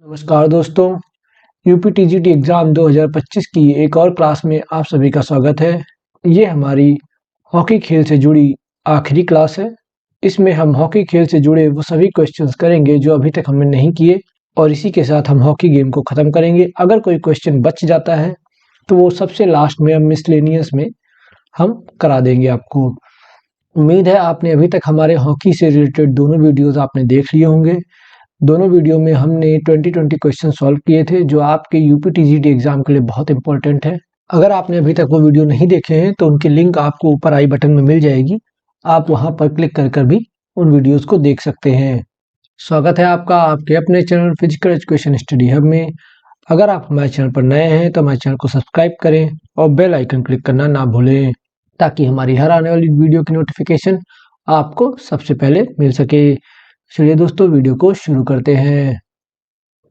नमस्कार दोस्तों, UPTGT exam 2025 की एक और क्लास में आप सभी का स्वागत है। ये हमारी हॉकी खेल से जुड़ी आखिरी क्लास है। इसमें हम हॉकी खेल से जुड़े वो सभी क्वेश्चंस करेंगे जो अभी तक हमने नहीं किए और इसी के साथ हम हॉकी गेम को ख़त्म करेंगे। अगर कोई क्वेश्चन बच जाता है तो वो सबसे लास्ट में हम मिसलेनियस में हम करा देंगे आपको। उम्मीद है आपने अभी तक हमारे हॉकी से रिलेटेड दोनों वीडियोज़ आपने देख लिए होंगे। दोनों वीडियो में हमने 2020 क्वेश्चन सॉल्व किए थे जो आपके यूपीटीजीटी एग्जाम के लिए बहुत इंपॉर्टेंट है। अगर आपने अभी तक वो वीडियो नहीं देखे हैं तो उनकी लिंक आपको ऊपर आई बटन में मिल जाएगी। आप वहां पर क्लिक कर भी उन वीडियोस को देख सकते हैं। स्वागत है आपका आपके अपने channel physical education study hub में। अगर आप हमारे चैनल पर नए हैं तो हमारे चैनल को सब्सक्राइब करें और बेल आइकन क्लिक करना ना भूलें ताकि हमारी हर आने वाली वीडियो की नोटिफिकेशन आपको सबसे पहले मिल सके। चलिए दोस्तों वीडियो को शुरू करते हैं।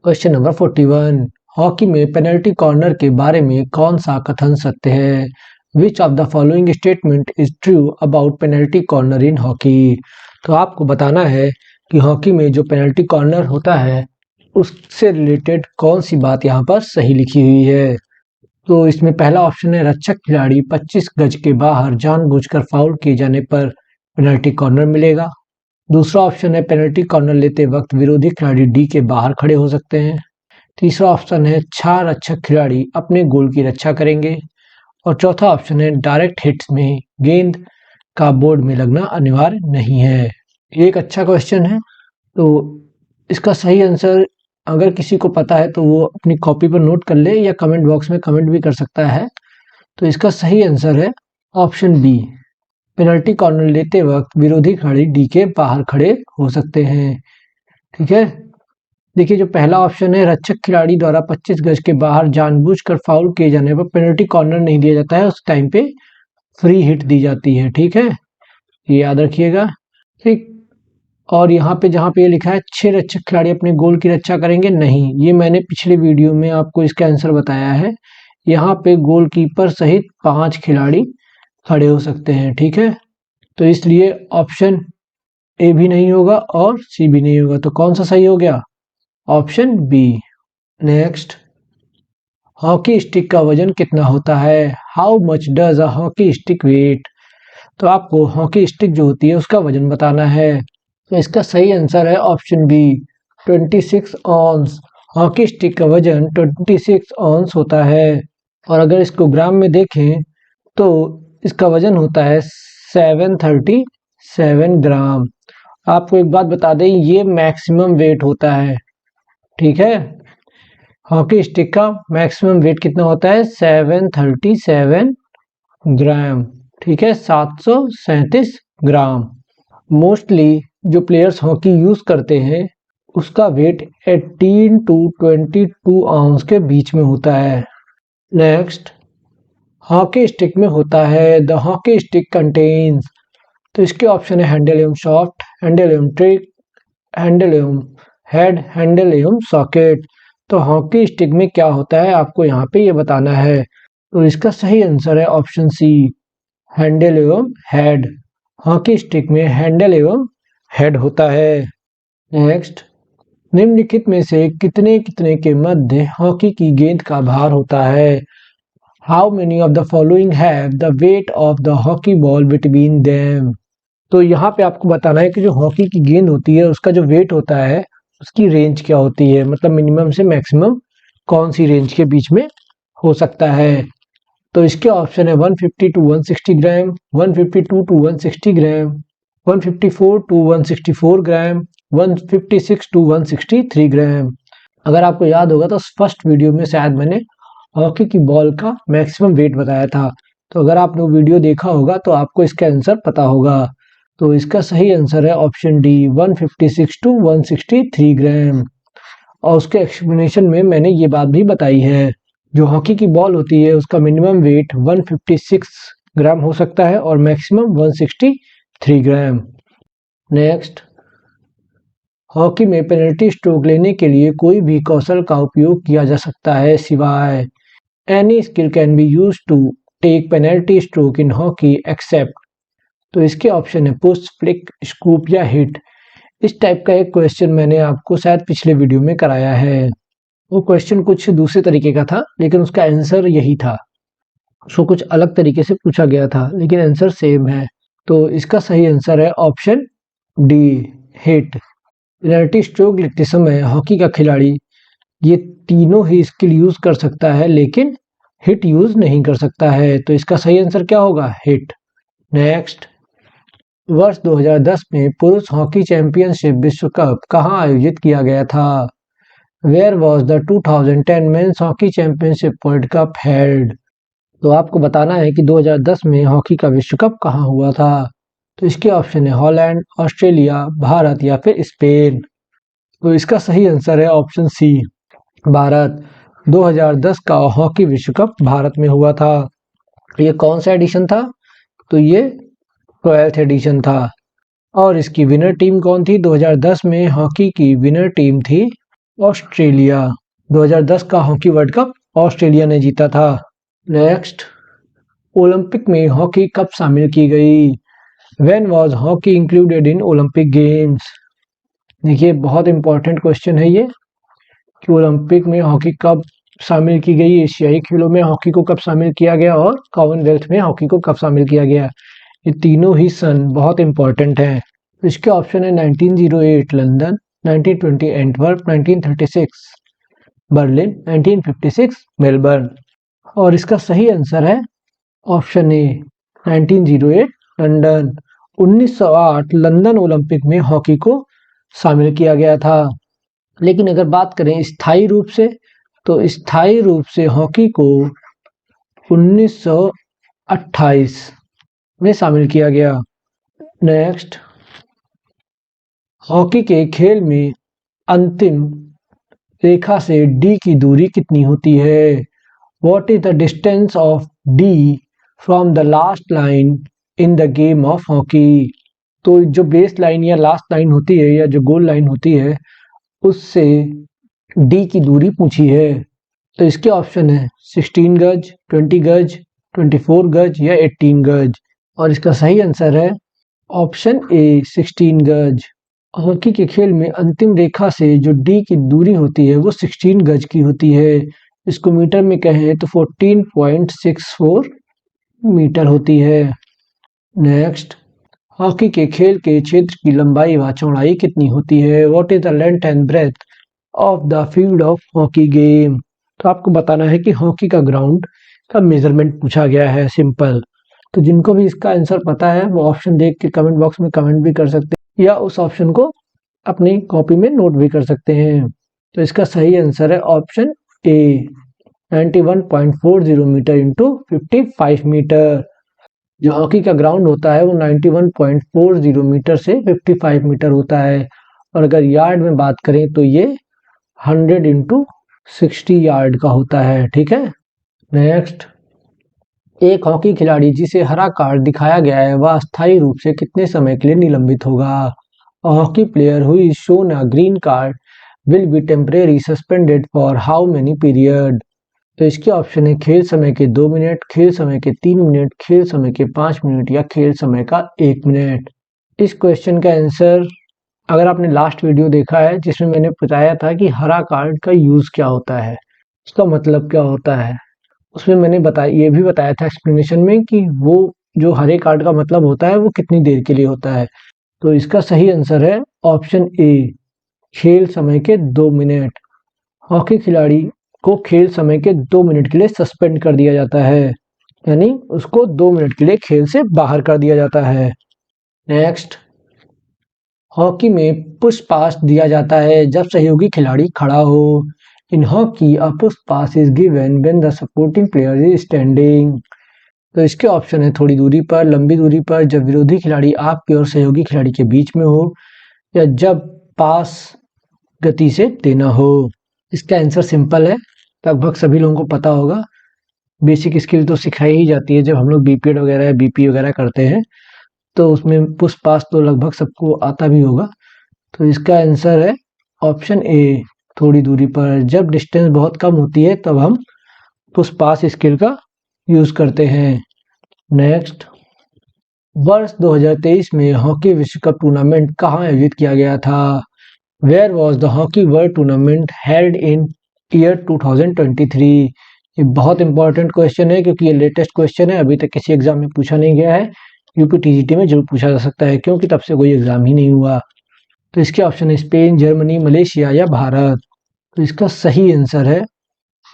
क्वेश्चन नंबर 41, हॉकी में पेनल्टी कॉर्नर के बारे में कौन सा कथन सत्य है? Which of the following statement is true about penalty corner in hockey? तो आपको बताना है कि हॉकी में जो पेनल्टी कॉर्नर होता है उससे रिलेटेड कौन सी बात यहाँ पर सही लिखी हुई है। तो इसमें पहला ऑप्शन है रक्षक खिलाड़ी 25 गज के बाहर जानबूझकर फाउल किए जाने पर पेनल्टी कॉर्नर मिलेगा। दूसरा ऑप्शन है पेनल्टी कॉर्नर लेते वक्त विरोधी खिलाड़ी डी के बाहर खड़े हो सकते हैं। तीसरा ऑप्शन है 6 रक्षक खिलाड़ी अपने गोल की रक्षा करेंगे और चौथा ऑप्शन है डायरेक्ट हिट्स में गेंद का बोर्ड में लगना अनिवार्य नहीं है। ये एक अच्छा क्वेश्चन है। तो इसका सही आंसर अगर किसी को पता है तो वो अपनी कॉपी पर नोट कर ले या कमेंट बॉक्स में कमेंट भी कर सकता है। तो इसका सही आंसर है ऑप्शन बी, पेनल्टी कॉर्नर लेते वक्त विरोधी खिलाड़ी डी के बाहर खड़े हो सकते हैं। ठीक है, देखिए जो पहला ऑप्शन है रक्षक खिलाड़ी द्वारा 25 गज के बाहर जानबूझकर फाउल किए जाने पर पेनल्टी कॉर्नर नहीं दिया जाता है, उस टाइम पे फ्री हिट दी जाती है। ठीक है, ये याद रखिएगा। ठीक, और यहाँ पे जहाँ पे ये लिखा है 6 रक्षक खिलाड़ी अपने गोल की रक्षा करेंगे, नहीं, ये मैंने पिछले वीडियो में आपको इसका आंसर बताया है। यहाँ पे गोलकीपर सहित 5 खिलाड़ी खड़े हो सकते हैं। ठीक है, तो इसलिए ऑप्शन ए भी नहीं होगा और सी भी नहीं होगा। तो कौन सा सही हो गया? Option B. Next, hockey stick का वजन कितना होता है? How much does a hockey stick weigh? तो आपको हॉकी स्टिक जो होती है उसका वजन बताना है। तो इसका सही आंसर है ऑप्शन बी, 26 ऑन्स। हॉकी स्टिक का वजन 26 ऑन्स होता है और अगर इसको ग्राम में देखें तो इसका वजन होता है 737 ग्राम। आपको एक बात बता दें, ये मैक्सिमम वेट होता है। ठीक है, हॉकी स्टिक का मैक्सिमम वेट कितना होता है? 737 ग्राम। ठीक है, 737 ग्राम। मोस्टली जो प्लेयर्स हॉकी यूज करते हैं उसका वेट 18 टू 22 आउंस के बीच में होता है। नेक्स्ट, हॉकी स्टिक में होता है द हॉकी स्टिक कंटेन्स। तो इसके ऑप्शन है हैंडल एवं सॉफ्ट, हैंडल एवं ट्रिक, हैंडल एवं हेड, हैंडल एवं सॉकेट। तो हॉकी स्टिक में क्या होता है आपको यहाँ पे ये बताना है। तो इसका सही आंसर है ऑप्शन सी, हैंडल एवं हेड। हॉकी स्टिक में हैंडल एवं हेड होता है। नेक्स्ट, निम्नलिखित में से कितने कितने के मध्य हॉकी की गेंद का भार होता है? How many of the following have the weight of the hockey ball between them? तो यहाँ पे आपको बताना है कि जो हॉकी की गेंद होती है उसका जो वेट होता है उसकी रेंज क्या होती है, मतलब मिनिमम से मैक्सिमम कौन सी रेंज के बीच में हो सकता है। तो इसके ऑप्शन है 150 to 160 gram, 152 to 160 gram, 154 to 164 gram, 156 to 163 gram. अगर आपको याद होगा तो फर्स्ट वीडियो में शायद मैंने हॉकी की बॉल का मैक्सिमम वेट बताया था। तो अगर आपने वो वीडियो देखा होगा तो आपको इसका आंसर पता होगा। तो इसका सही आंसर है ऑप्शन डी, 156 टू 163 ग्राम। और उसके एक्सप्लेनेशन में मैंने ये बात भी बताई है, जो हॉकी की बॉल होती है उसका मिनिमम वेट 156 ग्राम हो सकता है और मैक्सिमम 163 ग्राम। नेक्स्ट, हॉकी में पेनल्टी स्ट्रोक लेने के लिए कोई भी कौशल का उपयोग किया जा सकता है सिवाय any skill can be used to take penalty stroke in hockey except. तो इसके ऑप्शन है पुश, फ्लिक, स्कूप या हिट। इस टाइप का एक क्वेश्चन मैंने आपको शायद पिछले वीडियो में कराया है। वो क्वेश्चन कुछ दूसरे तरीके का था, लेकिन उसका आंसर यही था। उसको कुछ अलग तरीके से पूछा गया था, लेकिन आंसर सेम है। तो इसका सही आंसर है option D, hit. Penalty stroke लिखते समय हॉकी का खिलाड़ी ये तीनों ही स्किल यूज कर सकता है, लेकिन हिट यूज नहीं कर सकता है। तो इसका सही आंसर क्या होगा? हिट। नेक्स्ट, वर्ष 2010 में पुरुष हॉकी चैंपियनशिप विश्व कप कहाँ आयोजित किया गया था? Where was the 2010 men's hockey championship world cup held? तो आपको बताना है कि 2010 में हॉकी का विश्व कप कहाँ हुआ था। तो इसके ऑप्शन है हॉलैंड, ऑस्ट्रेलिया, भारत या फिर स्पेन। तो इसका सही आंसर है ऑप्शन सी, भारत। 2010 का हॉकी विश्व कप भारत में हुआ था। ये कौन सा एडिशन था? तो ये 12th एडिशन था। और इसकी विनर टीम कौन थी? 2010 में हॉकी की विनर टीम थी ऑस्ट्रेलिया। 2010 का हॉकी वर्ल्ड कप ऑस्ट्रेलिया ने जीता था। नेक्स्ट, ओलंपिक में हॉकी कब शामिल की गई? When was hockey included in Olympic games? देखिए, बहुत इंपॉर्टेंट क्वेश्चन है ये कि ओलंपिक में हॉकी कब शामिल की गई, एशियाई खेलों में हॉकी को कब शामिल किया गया और कॉमनवेल्थ में हॉकी को कब शामिल किया गया। ये तीनों ही सन बहुत इंपॉर्टेंट हैं। इसके ऑप्शन है 1908 लंदन, 1920 एंटवर्प, 1936 बर्लिन, 1956 मेलबर्न। और इसका सही आंसर है ऑप्शन ए, 1908 लंदन। 1908 लंदन ओलंपिक में हॉकी को शामिल किया गया था। लेकिन अगर बात करें स्थायी रूप से, तो स्थायी रूप से हॉकी को 1928 में शामिल किया गया। नेक्स्ट, हॉकी के खेल में अंतिम रेखा से डी की दूरी कितनी होती है? What is the distance of D from the last line in the game of hockey? तो जो बेस लाइन या लास्ट लाइन होती है या जो गोल लाइन होती है, उससे डी की दूरी पूछी है। तो इसके ऑप्शन है 16 गज, 20 गज, 24 गज या 18 गज। और इसका सही आंसर है ऑप्शन ए, 16 गज। हॉकी के खेल में अंतिम रेखा से जो डी की दूरी होती है वो 16 गज की होती है। इसको मीटर में कहें तो 14.64 मीटर होती है। नेक्स्ट, हॉकी के खेल के क्षेत्र की लंबाई व चौड़ाई कितनी होती है? What is the length and breadth of the field of hockey game? तो आपको बताना है कि हॉकी का ग्राउंड का मेजरमेंट पूछा गया है, सिंपल। तो जिनको भी इसका आंसर पता है वो ऑप्शन देख के कमेंट बॉक्स में कमेंट भी कर सकते हैं या उस ऑप्शन को अपनी कॉपी में नोट भी कर सकते हैं। तो इसका सही आंसर है option A, 91.40 metre into 55 metre. जो हॉकी का ग्राउंड होता है वो 91.40 मीटर से 55 मीटर होता है। और अगर यार्ड में बात करें तो ये 100 इंटू 60 यार्ड का होता है। ठीक है। नेक्स्ट, एक हॉकी खिलाड़ी जिसे हरा कार्ड दिखाया गया है वह अस्थायी रूप से कितने समय के लिए निलंबित होगा? Hockey player who is shown a green card will be temporary suspended for how many period? तो इसके ऑप्शन है खेल समय के 2 मिनट, खेल समय के 3 मिनट, खेल समय के 5 मिनट या खेल समय का 1 मिनट। इस क्वेश्चन का आंसर अगर आपने लास्ट वीडियो देखा है जिसमें मैंने बताया था कि हरा कार्ड का यूज क्या होता है, उसका मतलब क्या होता है, उसमें मैंने ये भी बताया था एक्सप्लेनेशन में कि वो जो हरे कार्ड का मतलब होता है वो कितनी देर के लिए होता है। तो इसका सही आंसर है ऑप्शन ए, खेल समय के 2 मिनट। हॉकी खिलाड़ी को खेल समय के 2 मिनट के लिए सस्पेंड कर दिया जाता है, यानी उसको 2 मिनट के लिए खेल से बाहर कर दिया जाता है। नेक्स्ट, हॉकी में पुश पास दिया जाता है जब सहयोगी खिलाड़ी खड़ा हो। इन hockey a push pass is given when the supporting player is standing. तो इसके ऑप्शन है थोड़ी दूरी पर, लंबी दूरी पर, जब विरोधी खिलाड़ी आपके और सहयोगी खिलाड़ी के बीच में हो, या जब पास गति से देना हो। इसका आंसर सिंपल है, लगभग सभी लोगों को पता होगा। बेसिक स्किल तो सिखाई ही जाती है जब हम लोग बीपीएड वगैरह या बीपी वगैरह करते हैं, तो उसमें पुश पास तो लगभग सबको आता भी होगा। तो इसका आंसर है ऑप्शन ए, थोड़ी दूरी पर। जब डिस्टेंस बहुत कम होती है तब हम पुश पास स्किल का यूज करते हैं। नेक्स्ट, वर्ष 2023 में हॉकी विश्व कप टूर्नामेंट कहाँ आयोजित किया गया था? Where was the hockey world tournament held in year 2023? ये बहुत इंपॉर्टेंट क्वेश्चन है क्योंकि ये लेटेस्ट क्वेश्चन है, अभी तक किसी एग्जाम में पूछा नहीं गया है। यूपी टीजीटी में जरूर पूछा जा सकता है क्योंकि तब से कोई एग्जाम ही नहीं हुआ। तो इसके ऑप्शन है स्पेन, जर्मनी, मलेशिया या भारत। तो इसका सही आंसर है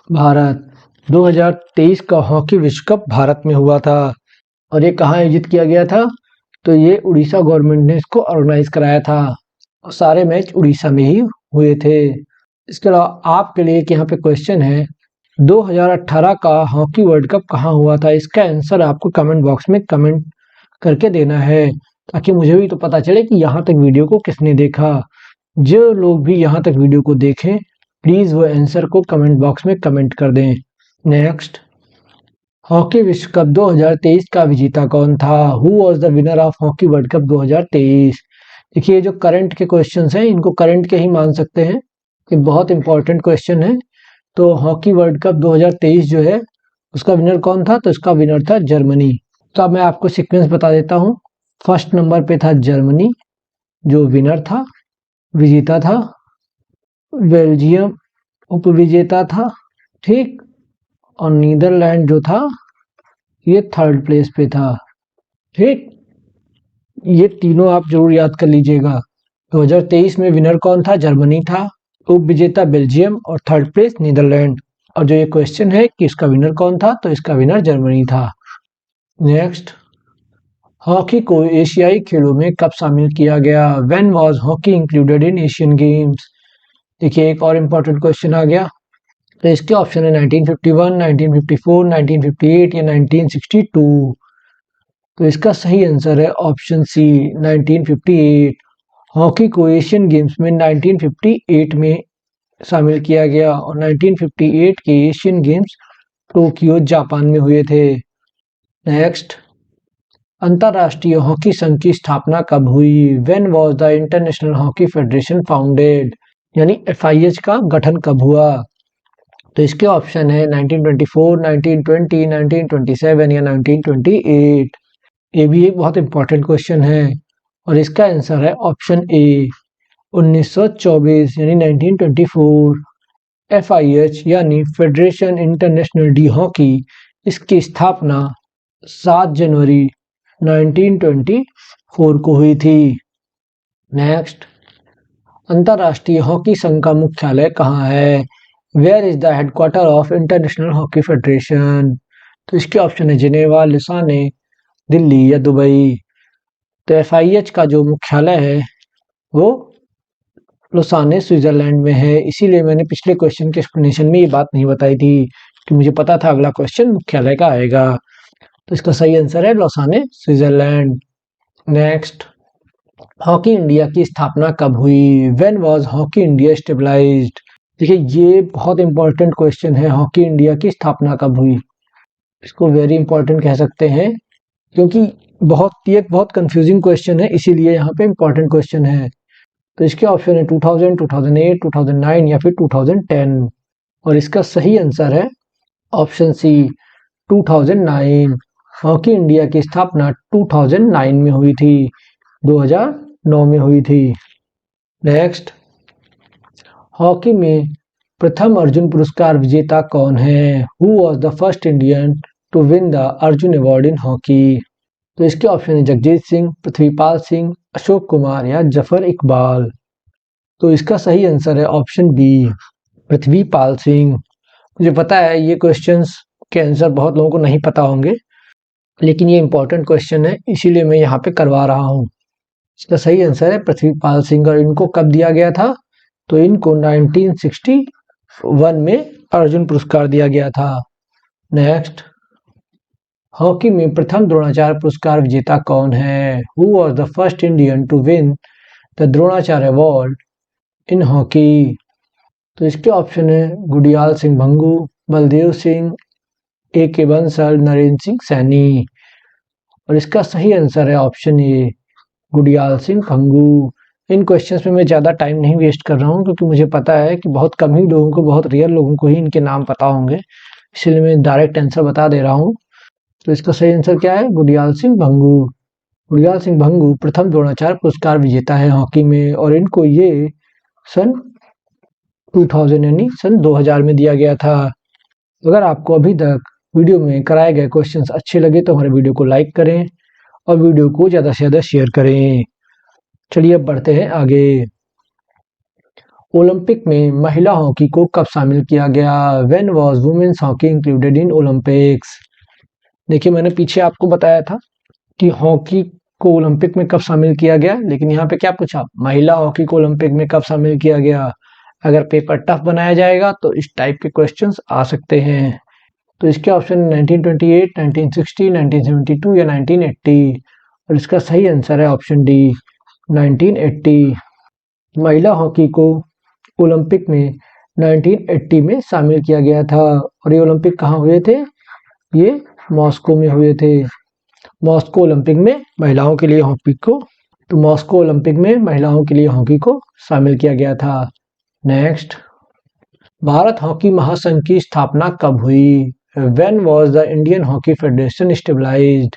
भारत। 2023 का हॉकी विश्व कप भारत में हुआ था। और ये कहाँ आयोजित किया गया था? तो ये उड़ीसा गवर्नमेंट ने इसको ऑर्गेनाइज कराया था और सारे मैच उड़ीसा में ही हुए थे। इसके अलावा आपके लिए एक यहाँ पे क्वेश्चन है, 2018 का हॉकी वर्ल्ड कप कहाँ हुआ था? इसका आंसर आपको कमेंट बॉक्स में कमेंट करके देना है ताकि मुझे भी तो पता चले कि यहाँ तक वीडियो को किसने देखा। जो लोग भी यहाँ तक वीडियो को देखें प्लीज वो आंसर को कमेंट बॉक्स में कमेंट कर दें। नेक्स्ट, हॉकी विश्व कप 2023 का विजेता कौन था? Who was the winner of hockey world cup 2023? देखिए जो करंट के क्वेश्चंस हैं इनको करंट के ही मान सकते हैं, ये बहुत इंपॉर्टेंट क्वेश्चन है। तो हॉकी वर्ल्ड कप 2023 जो है उसका विनर कौन था? तो इसका विनर था जर्मनी। तो अब मैं आपको सीक्वेंस बता देता हूँ। फर्स्ट नंबर पे था जर्मनी जो विनर था, विजेता था। बेल्जियम उपविजेता था, ठीक। और नीदरलैंड जो था ये थर्ड प्लेस पे था, ठीक। ये तीनों आप जरूर याद कर लीजिएगा। 2023 में विनर कौन था? जर्मनी था, उप विजेता बेल्जियम और थर्ड प्लेस नीदरलैंड। और जो ये क्वेश्चन है कि इसका विनर कौन था, तो इसका विनर जर्मनी था। नेक्स्ट, हॉकी को एशियाई खेलों में कब शामिल किया गया? When was hockey included in Asian games? देखिए एक और इम्पोर्टेंट क्वेश्चन आ गया। तो इसके ऑप्शन है 1951, 1954, 1958 या 1962। तो इसका सही आंसर है ऑप्शन सी 1958। हॉकी को एशियन गेम्स में 1958 में शामिल किया गया और 1958 के एशियन गेम्स टोक्यो जापान में हुए थे। नेक्स्ट, अंतर्राष्ट्रीय हॉकी संघ की स्थापना कब हुई? When was the international hockey federation founded? यानी एफआईएच का गठन कब हुआ? तो इसके ऑप्शन है 1924, 1920, 1927 या 1928। ये भी एक बहुत इंपॉर्टेंट क्वेश्चन है और इसका आंसर है ऑप्शन ए 1924 यानी 1924। एफआईएच यानी फेडरेशन इंटरनेशनल डी हॉकी, इसकी स्थापना 7 जनवरी 1924 को हुई थी। नेक्स्ट, अंतर्राष्ट्रीय हॉकी संघ का मुख्यालय कहाँ है? Where is the headquarter of international hockey federation? तो इसके ऑप्शन है जिनेवा, लिसाने, दिल्ली या दुबई। तो एफआईएच का जो मुख्यालय है वो लुसाने स्विट्जरलैंड में है। इसीलिए मैंने पिछले क्वेश्चन के एक्सप्लेनेशन में ये बात नहीं बताई थी कि मुझे पता था अगला क्वेश्चन मुख्यालय का आएगा। तो इसका सही आंसर है Lausanne Switzerland. Next, hockey India की स्थापना कब हुई? When was hockey India established? देखिए ये बहुत इंपॉर्टेंट क्वेश्चन है, हॉकी इंडिया की स्थापना कब हुई? इसको वेरी इंपॉर्टेंट कह सकते हैं क्योंकि बहुत कंफ्यूजिंग क्वेश्चन है, इसीलिए यहाँ पे इंपॉर्टेंट क्वेश्चन है। तो इसके ऑप्शन है 2000, 2008, 2009 या फिर 2010 और इसका सही आंसर है ऑप्शन सी 2009। हॉकी इंडिया की स्थापना 2009 में हुई थी, 2009 में हुई थी। नेक्स्ट, हॉकी में प्रथम अर्जुन पुरस्कार विजेता कौन है? Who was the first Indian to win the Arjuna award in hockey? तो इसके ऑप्शन है जगजीत सिंह, पृथ्वीपाल सिंह, अशोक कुमार या जफर इकबाल। तो इसका सही आंसर है ऑप्शन बी पृथ्वीपाल सिंह। मुझे पता है ये क्वेश्चंस के आंसर बहुत लोगों को नहीं पता होंगे, लेकिन ये इंपॉर्टेंट क्वेश्चन है इसीलिए मैं यहाँ पे करवा रहा हूँ। इसका सही आंसर है पृथ्वीपाल सिंह। और इनको कब दिया गया था? तो इनको 1961 में अर्जुन पुरस्कार दिया गया था। नेक्स्ट, हॉकी में प्रथम द्रोणाचार्य पुरस्कार विजेता कौन है? Who was the first Indian to win the Dronacharya award in hockey? तो इसके ऑप्शन है गुडियाल सिंह भंगू, बलदेव सिंह, ए के बंसल, नरेंद्र सिंह सैनी। और इसका सही आंसर है ऑप्शन ए गुडियाल सिंह भंगू। इन क्वेश्चंस में मैं ज़्यादा टाइम नहीं वेस्ट कर रहा हूँ क्योंकि मुझे पता है कि बहुत कम ही लोगों को, बहुत रेयर लोगों को ही इनके नाम पता होंगे, इसलिए मैं डायरेक्ट आंसर बता दे रहा हूँ। तो इसका सही आंसर क्या है? गुडियाल सिंह भंगू। मृणाल सिंह भंगू प्रथम द्रोणाचार्य पुरस्कार विजेता है हॉकी में और इनको ये सन 2000 यानी सन 2000 में दिया गया था। अगर आपको अभी तक वीडियो में कराए गए क्वेश्चंस अच्छे लगे तो हमारे वीडियो को लाइक करें और वीडियो को ज़्यादा से ज़्यादा शेयर करें। चलिए अब बढ़ते हैं आगे। ओलंपिक में महिला हॉकी को कब शामिल किया गया? When was women's hockey included in Olympics? देखिए मैंने पीछे आपको बताया था कि हॉकी को ओलंपिक में कब शामिल किया गया, लेकिन यहाँ पे क्या पूछा? महिला हॉकी को ओलंपिक में कब शामिल किया गया। अगर पेपर टफ बनाया जाएगा तो इस टाइप के क्वेश्चंस आ सकते हैं। तो इसके ऑप्शन 1928, 1960, 1972 या 1980 और इसका सही आंसर है ऑप्शन डी 1980। महिला हॉकी को ओलंपिक में 1980 में शामिल किया गया था और ये ओलंपिक कहाँ हुए थे? ये मॉस्को में हुए थे। मॉस्को ओलंपिक में महिलाओं के लिए हॉकी को मॉस्को ओलंपिक में महिलाओं के लिए हॉकी को शामिल किया गया था। नेक्स्ट, भारत हॉकी महासंघ की स्थापना कब हुई? When was the Indian hockey federation established?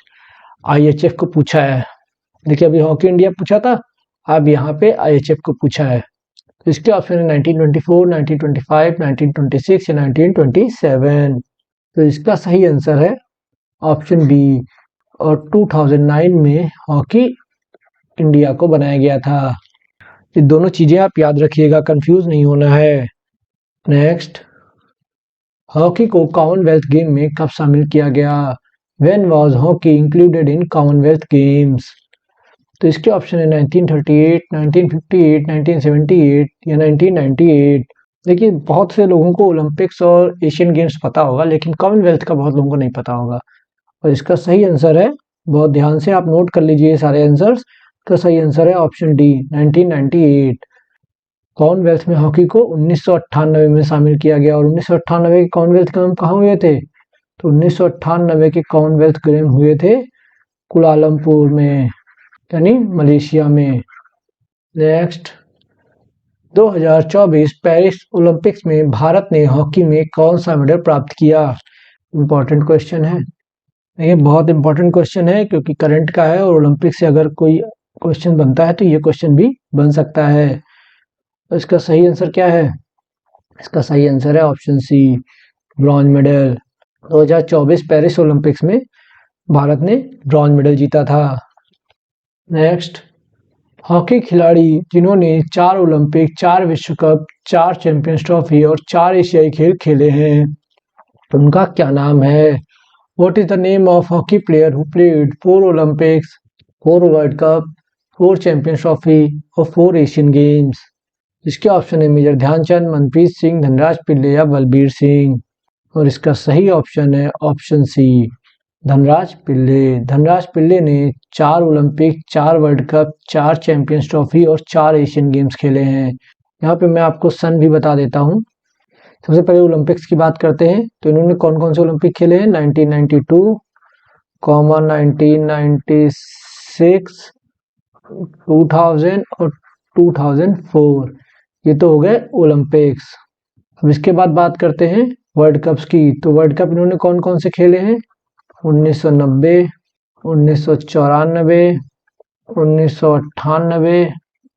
IHF को पूछा है। देखिए अभी हॉकी इंडिया पूछा था, अब यहाँ पे IHF को पूछा है। तो इसके ऑप्शन है 1924, 1925, 1926 या 1927। तो इसका सही आंसर है ऑप्शन बी और 2009 में हॉकी इंडिया को बनाया गया था। ये दोनों चीजें आप याद रखिएगा, कंफ्यूज नहीं होना है। नेक्स्ट, हॉकी को कॉमनवेल्थ गेम में कब शामिल किया गया? When was hockey included in Commonwealth games? तो इसके ऑप्शन है 1938, 1958, 1978 या 1998। देखिए बहुत से लोगों को ओलंपिक्स और एशियन गेम्स पता होगा, लेकिन कॉमनवेल्थ का बहुत लोगों को नहीं पता होगा और इसका सही आंसर है, बहुत ध्यान से आप नोट कर लीजिए सारे आंसर्स। तो सही आंसर है ऑप्शन डी 1998। कॉमनवेल्थ में हॉकी को 1998 में शामिल किया गया और 1998 के कॉमनवेल्थ गेम कहाँ हुए थे? तो 1998 के कॉमनवेल्थ गेम हुए थे कुलालमपुर में, यानी मलेशिया में। नेक्स्ट, 2024 पेरिस ओलंपिक्स में भारत ने हॉकी में कौन सा मेडल प्राप्त किया? इम्पोर्टेंट क्वेश्चन है, ये बहुत इंपॉर्टेंट क्वेश्चन है क्योंकि करंट का है और ओलंपिक से अगर कोई क्वेश्चन बनता है तो ये क्वेश्चन भी बन सकता है। तो इसका सही आंसर क्या है? इसका सही आंसर है option C bronze medal. 2024 Paris Olympics में भारत ने ब्रॉन्ज मेडल जीता था। नेक्स्ट, हॉकी खिलाड़ी जिन्होंने 4 ओलंपिक, 4 विश्व कप, 4 चैंपियंस ट्रॉफी और 4 एशियाई खेल खेले हैं, उनका क्या नाम है? What is the name of hockey player who played 4 Olympics, 4 World Cup, 4 Champions Trophy और 4 Asian Games? इसके ऑप्शन है मेजर ध्यानचंद, मनप्रीत सिंह, धनराज पिल्ले या बलबीर सिंह और इसका सही ऑप्शन है ऑप्शन सी धनराज पिल्ले। धनराज पिल्ले ने 4 Olympic, 4 world cup, 4 champions trophy और 4 एशियन गेम्स खेले हैं। यहाँ पे मैं आपको सन भी बता देता हूँ। सबसे पहले ओलंपिक्स की बात करते हैं तो इन्होंने कौन कौन से ओलंपिक खेले हैं? 1992, 1996, 2000 और 2004। ये तो हो गए ओलंपिक्स। अब इसके बाद बात करते हैं वर्ल्ड कप्स की। तो वर्ल्ड कप इन्होंने कौन कौन से खेले हैं? 1990, 1994, 1998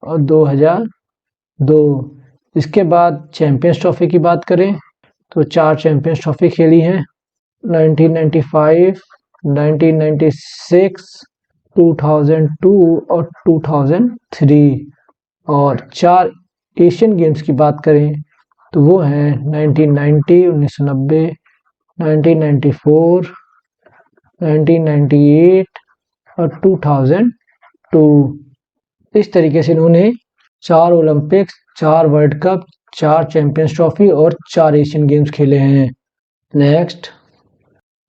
और 2002। इसके बाद चैंपियंस ट्रॉफी की बात करें तो 4 चैंपियंस ट्रॉफी खेली हैं 1995, 1996, 2002 और 2003 और 4 एशियन गेम्स की बात करें तो वो हैं 1990, 1990, 1994, 1998 और 2002। इस तरीके से इन्होंने 4 Olympics, 4 world cup, 4 champions trophy और 4 एशियन गेम्स खेले हैं। नेक्स्ट,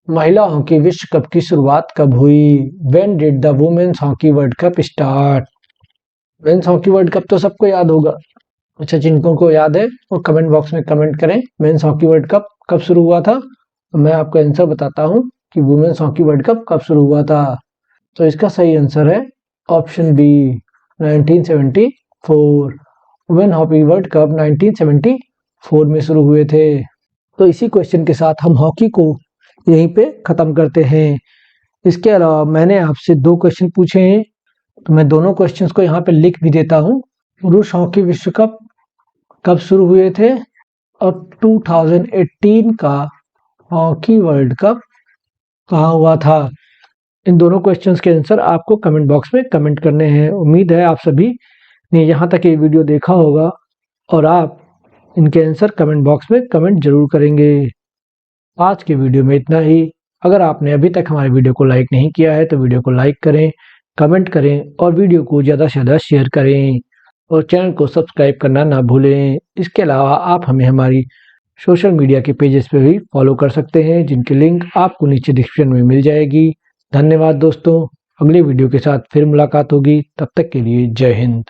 महिला हॉकी विश्व कप की शुरुआत कब हुई? When did the women's hockey world cup start? Men's hockey world cup तो सबको याद होगा। अच्छा, जिनको को याद है वो कमेंट बॉक्स में कमेंट करें मेंस हॉकी वर्ल्ड कप कब शुरू हुआ था। तो मैं आपको आंसर बताता हूँ कि वुमेन्स हॉकी वर्ल्ड कप कब शुरू हुआ था। तो इसका सही आंसर है option B 1974। Women hockey world cup 1974 में शुरू हुए थे। तो इसी क्वेश्चन के साथ हम हॉकी को यहीं पे ख़त्म करते हैं। इसके अलावा मैंने आपसे 2 क्वेश्चन पूछे हैं, तो मैं दोनों क्वेश्चंस को यहाँ पे लिख भी देता हूँ। पुरुष हॉकी विश्व कप कब शुरू हुए थे और 2018 का हॉकी वर्ल्ड कप कहाँ हुआ था? इन दोनों क्वेश्चंस के आंसर आपको कमेंट बॉक्स में कमेंट करने हैं। उम्मीद है आप सभी ने यहाँ तक ये वीडियो देखा होगा और आप इनके आंसर कमेंट बॉक्स में कमेंट जरूर करेंगे। आज के वीडियो में इतना ही। अगर आपने अभी तक हमारे वीडियो को लाइक नहीं किया है तो वीडियो को लाइक करें, कमेंट करें और वीडियो को ज़्यादा से ज़्यादा शेयर करें और चैनल को सब्सक्राइब करना ना भूलें। इसके अलावा आप हमें हमारी सोशल मीडिया के पेजेस पे भी फॉलो कर सकते हैं, जिनकी लिंक आपको नीचे डिस्क्रिप्शन में मिल जाएगी। धन्यवाद दोस्तों, अगले वीडियो के साथ फिर मुलाकात होगी, तब तक के लिए जय हिंद।